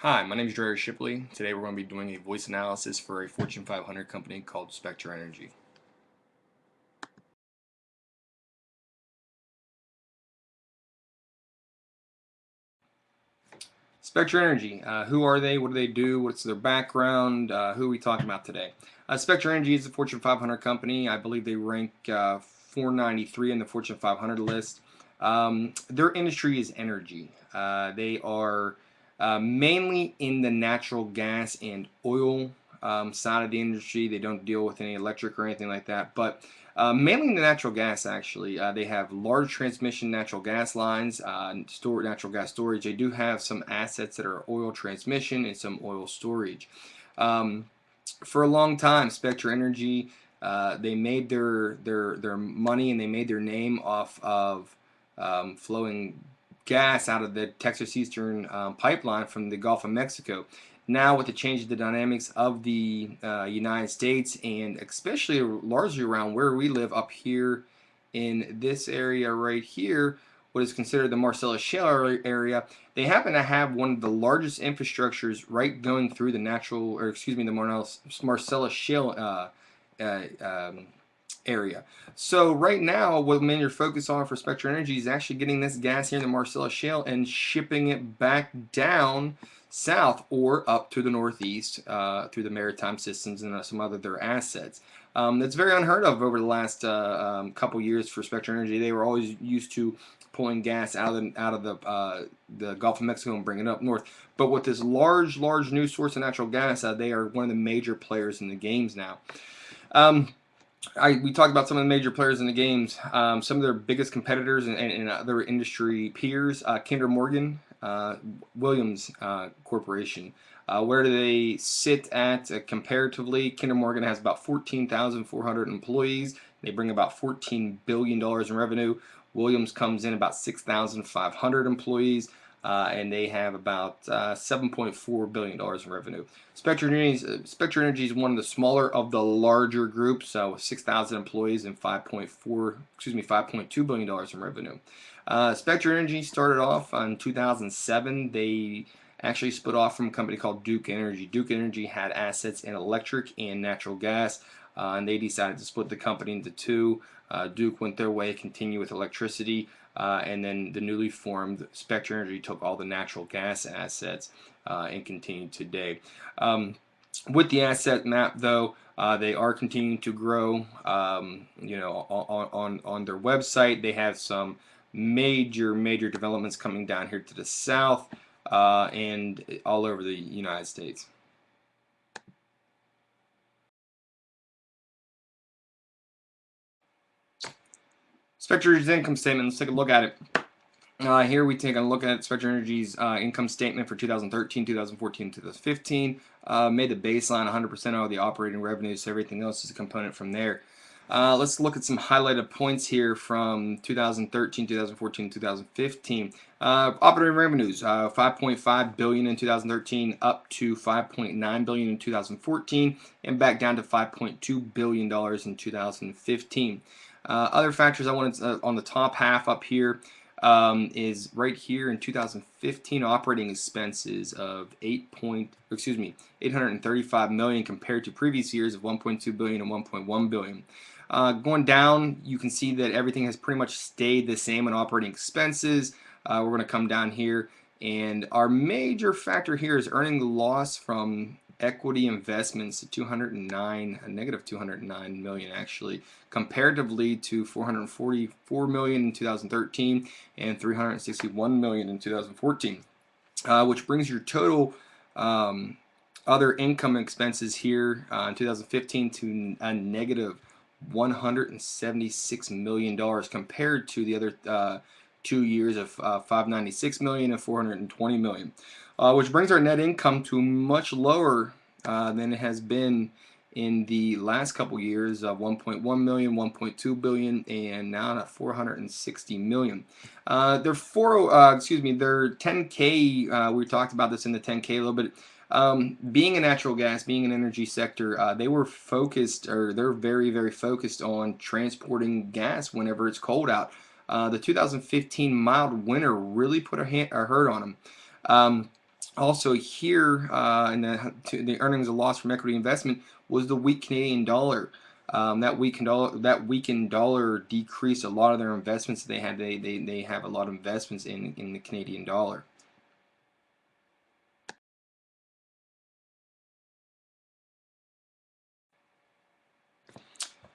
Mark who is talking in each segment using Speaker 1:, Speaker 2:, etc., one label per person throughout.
Speaker 1: Hi, my name is Dreher Shipley. Today we're going to be doing a voice analysis for a Fortune 500 company called Spectre Energy. Spectre Energy, who are they? What do they do? What's their background? Who are we talking about today? Spectre Energy is a Fortune 500 company. I believe they rank 493 in the Fortune 500 list. Their industry is energy. They are mainly in the natural gas and oil side of the industry. They don't deal with any electric or anything like that, but mainly in the natural gas, actually. They have large transmission natural gas lines, store natural gas storage. They do have some assets that are oil transmission and some oil storage. Um, for a long time, Spectre Energy, they made their money and they made their name off of flowing gas out of the Texas Eastern pipeline from the Gulf of Mexico. Now, with the change of the dynamics of the United States, and especially largely around where we live up here in this area right here, what is considered the Marcellus Shale area, they happen to have one of the largest infrastructures right going through the Marcellus Shale area. So right now, what major focus on for Spectre Energy is actually getting this gas here in the Marcellus Shale and shipping it back down south or up to the northeast through the maritime systems and some other their assets. That's very unheard of over the last couple years for Spectre Energy. They were always used to pulling gas out of the Gulf of Mexico and bringing it up north. But with this large new source of natural gas, they are one of the major players in the games now. Um, we talked about some of the major players in the games. Some of their biggest competitors and other industry peers: Kinder Morgan, Williams Corporation. Where do they sit at comparatively? Kinder Morgan has about 14,400 employees. They bring about $14 billion in revenue. Williams comes in about 6,500 employees. And they have about $7.4 billion in revenue. Spectre Energy is one of the smaller of the larger groups, with 6,000 employees and $5.2 billion in revenue. Spectre Energy started off in 2007. They actually split off from a company called Duke Energy. Duke Energy had assets in electric and natural gas, and they decided to split the company into two. Duke went their way, continued with electricity, and then the newly formed Spectre Energy took all the natural gas assets and continued today. With the asset map, though, they are continuing to grow. On their website, they have some major developments coming down here to the south and all over the United States. Spectre Energy's income statement. Let's take a look at it. Here we take a look at Spectre Energy's income statement for 2013, 2014, 2015. Made the baseline 100% of the operating revenues, so everything else is a component from there. Let's look at some highlighted points here from 2013, 2014, 2015. Operating revenues, 5.5 billion in 2013, up to 5.9 billion in 2014, and back down to 5.2 billion dollars in 2015. Other factors I wanted on the top half up here is right here in 2015 operating expenses of 835 million compared to previous years of 1.2 billion and 1.1 billion. Going down, you can see that everything has pretty much stayed the same in operating expenses. We're going to come down here, and our major factor here is earning the loss from equity investments at negative 209 million actually, comparatively to 444 million in 2013 and 361 million in 2014, which brings your total other income expenses here in 2015 to a negative $176 million compared to the other 2 years of 596 million and 420 million, which brings our net income to much lower than it has been in the last couple years of 1.1 million, 1.2 billion, and now at 460 million. Their their 10K. We talked about this in the 10K a little bit. Being a natural gas, being an energy sector, they were focused, or they're very focused on transporting gas whenever it's cold out. The 2015 mild winter really put a hurt on them. Also here in the earnings and loss from equity investment was the weak Canadian dollar. That weakened dollar decreased a lot of their investments that they had. They have a lot of investments in the Canadian dollar.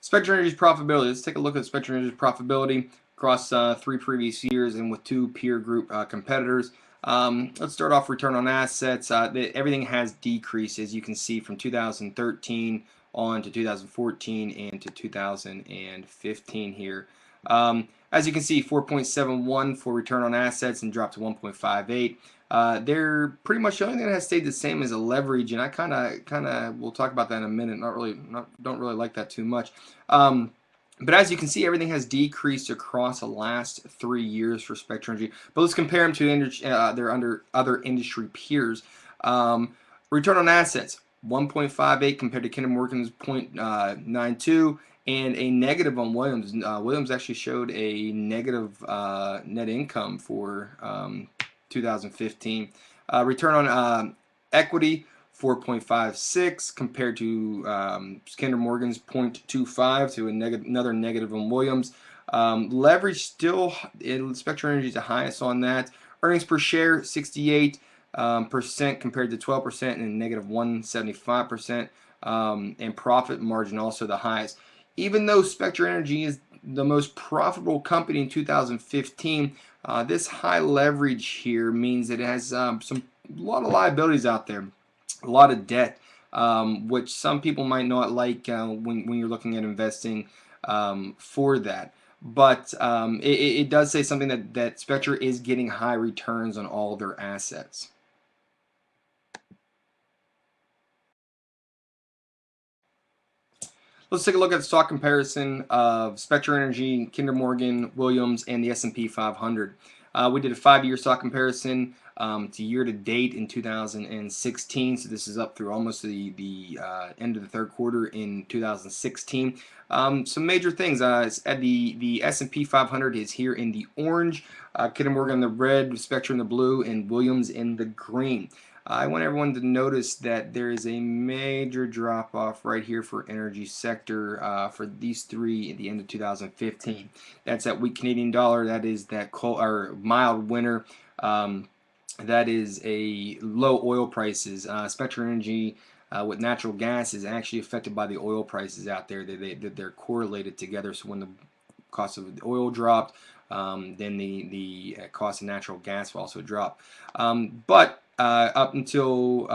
Speaker 1: Spectra Energy's profitability. Let's take a look at Spectra Energy's profitability across 3 previous years and with 2 peer group competitors. Let's start off return on assets. Everything has decreased, as you can see, from 2013 on to 2014 and to 2015 here. As you can see, 4.71 for return on assets and dropped to 1.58. They're pretty much the only thing that has stayed the same is a leverage, and I kind of we'll talk about that in a minute. Don't really like that too much. But as you can see, everything has decreased across the last 3 years for Spectra Energy. But let's compare them to their other industry peers. Return on assets, 1.58 compared to Kinder Morgan's 0.92, and a negative on Williams. Williams actually showed a negative net income for 2015. Return on equity, 4.56 compared to Kinder Morgan's 0.25, to another negative on Williams. Leverage still in Spectra Energy is the highest on that. Earnings per share, 68% compared to 12% and negative 175%. And profit margin also the highest. Even though Spectra Energy is the most profitable company in 2015, this high leverage here means that it has a lot of liabilities out there, a lot of debt, which some people might not like when you're looking at investing for that. But it does say something that Spectra is getting high returns on all their assets. Let's take a look at the stock comparison of Spectra Energy, Kinder Morgan, Williams, and the S&P 500. We did a 5-year stock comparison to year to date in 2016. So this is up through almost the end of the third quarter in 2016. Some major things. The S&P 500 is here in the orange, Kinder Morgan in the red, Spectra in the blue, and Williams in the green. I want everyone to notice that there is a major drop off right here for energy sector for these three at the end of 2015. That's that weak Canadian dollar. That is that cold or mild winter. That is a low oil prices. Spectra Energy with natural gas is actually affected by the oil prices out there. They're correlated together. So when the cost of the oil dropped, then the cost of natural gas will also drop. But up until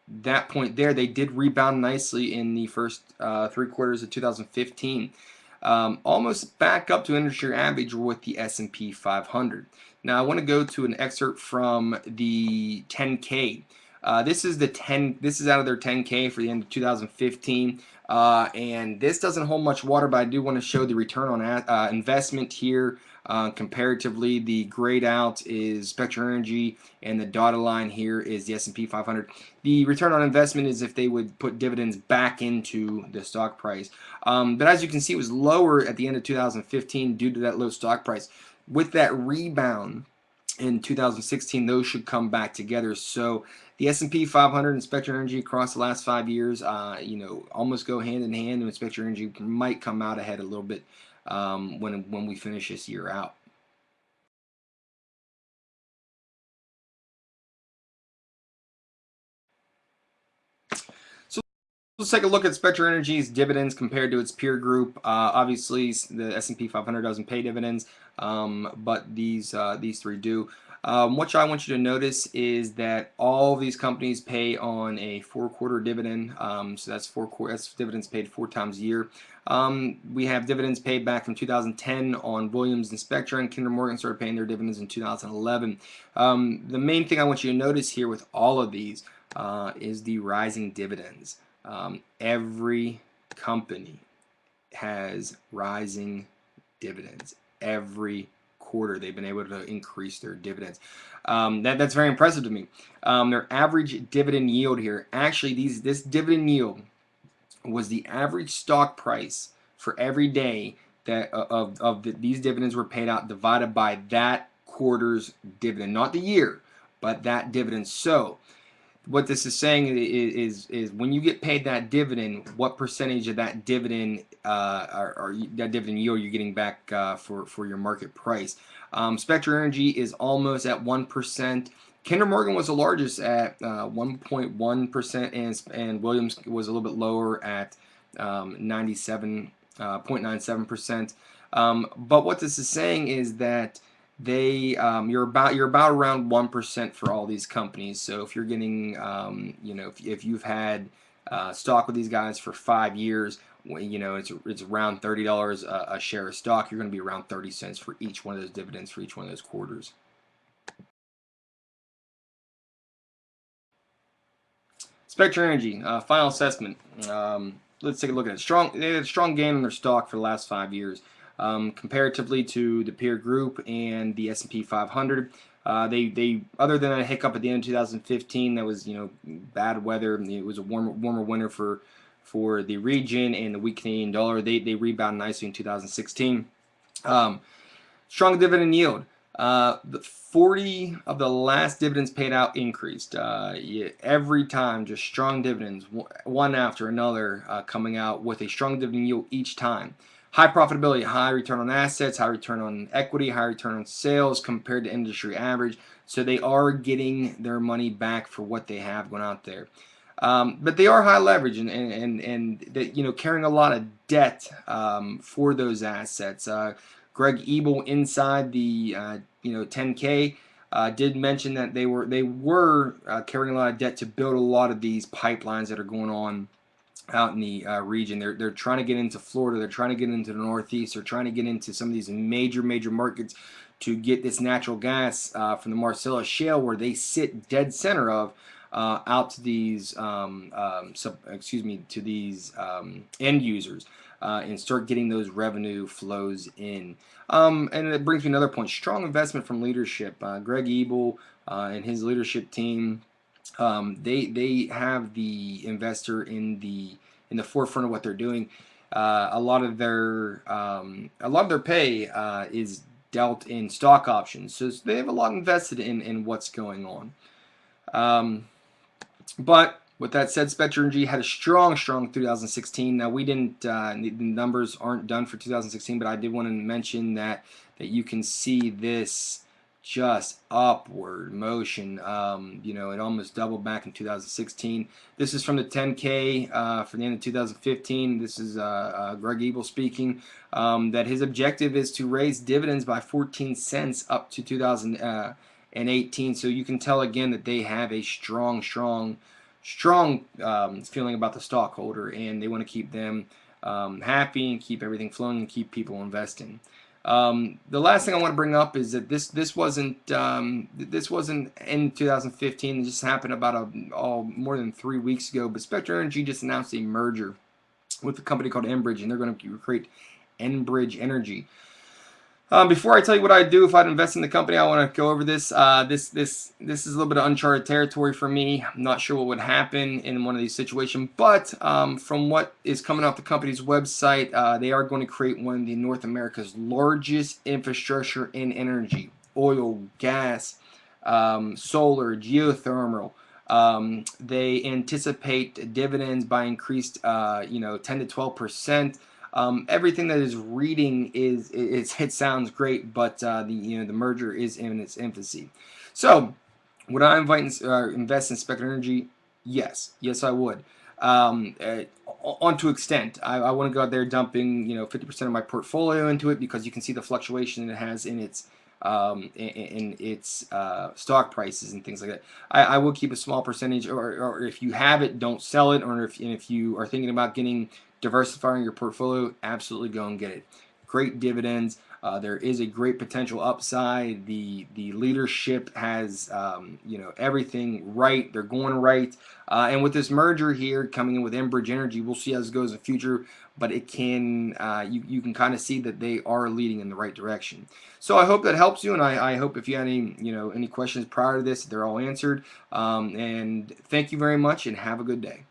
Speaker 1: that point there, they did rebound nicely in the first 3 quarters of 2015. Almost back up to industry average with the S&P 500. Now I want to go to an excerpt from the 10K. This is out of their 10K for the end of 2015, and this doesn't hold much water, but I do want to show the return on investment here. Comparatively, the grayed out is Spectra Energy, and the dotted line here is the S&P 500. The return on investment is if they would put dividends back into the stock price. But as you can see, it was lower at the end of 2015 due to that low stock price. With that rebound in 2016, those should come back together. So the S&P 500 and Spectra Energy across the last 5 years, almost go hand in hand, and Spectra Energy might come out ahead a little bit when we finish this year out. So let's take a look at Spectra Energy's dividends compared to its peer group. Obviously, the S&P 500 doesn't pay dividends, but these three do. What I want you to notice is that all these companies pay on a 4-quarter dividend. So that's dividends paid 4 times a year. We have dividends paid back from 2010 on Williams and Spectra, and Kinder Morgan started paying their dividends in 2011. The main thing I want you to notice here with all of these is the rising dividends. Every company has rising dividends. Every quarter they've been able to increase their dividends. That's very impressive to me. Their average dividend yield here, actually this dividend yield was the average stock price for every day that these dividends were paid out divided by that quarter's dividend, not the year, but that dividend. So what this is saying is when you get paid that dividend, what percentage of that dividend that dividend yield you're getting back for your market price. Spectra Energy is almost at 1%. Kinder Morgan was the largest at 1.1%, and Williams was a little bit lower at 0.97%. But what this is saying is that you're about around 1% for all these companies. So if you're getting if you've had stock with these guys for 5 years, it's around $30 a share of stock. You're going to be around 30 cents for each one of those dividends for each one of those quarters. Spectra Energy, final assessment. Let's take a look at it. They had a strong gain on their stock for the last 5 years. Comparatively to the peer group and the S&P 500. They other than a hiccup at the end of 2015, that was bad weather. It was a warmer winter for the region and the weak Canadian dollar. They rebounded nicely in 2016. Strong dividend yield. The 40 of the last dividends paid out increased. Every time, just strong dividends, one after another, coming out with a strong dividend yield each time. High profitability, high return on assets, high return on equity, high return on sales compared to industry average. So they are getting their money back for what they have going out there. But they are high leverage and carrying a lot of debt for those assets. Greg Ebel inside the 10K did mention that they were carrying a lot of debt to build a lot of these pipelines that are going on out in the region. They're trying to get into Florida. They're trying to get into the Northeast. They're trying to get into some of these major markets to get this natural gas from the Marcellus Shale, where they sit dead center of, out to these end users and start getting those revenue flows in. And it brings me another point: strong investment from leadership. Greg Ebel and his leadership team. They have the investor in the forefront of what they're doing. A lot of their pay is dealt in stock options, so they have a lot invested in what's going on. But with that said, Spectra Energy had a strong 2016. Now we didn't, the numbers aren't done for 2016, but I did want to mention that you can see this just upward motion. It almost doubled back in 2016. This is from the 10K for the end of 2015. This is Greg Ebel speaking, that his objective is to raise dividends by 14 cents up to 2018. So you can tell again that they have a strong feeling about the stockholder, and they want to keep them happy and keep everything flowing and keep people investing. The last thing I want to bring up is that this wasn't in 2015. It just happened about more than 3 weeks ago. But Spectra Energy just announced a merger with a company called Enbridge, and they're going to create Enbridge Energy. Before I tell you what I'd do if I'd invest in the company, I want to go over this. This is a little bit of uncharted territory for me. I'm not sure what would happen in one of these situations, but from what is coming off the company's website, they are going to create one of the North America's largest infrastructure in energy: oil, gas, solar, geothermal. They anticipate dividends by increased 10 to 12%. Everything that is reading it sounds great, but the merger is in its infancy. So would I invest in Spectra Energy? Yes, I would. On to extent, I want to go out there dumping 50% of my portfolio into it, because you can see the fluctuation it has in its stock prices and things like that. I will keep a small percentage, or if you have it, don't sell it, or if you are thinking about diversifying your portfolio, absolutely go and get it. Great dividends. There is a great potential upside. The leadership has everything right. They're going right. And with this merger here coming in with Enbridge Energy, we'll see how this goes in the future. But it can you can kind of see that they are leading in the right direction. So I hope that helps you, and I hope if you had any questions prior to this, they're all answered. And thank you very much, and have a good day.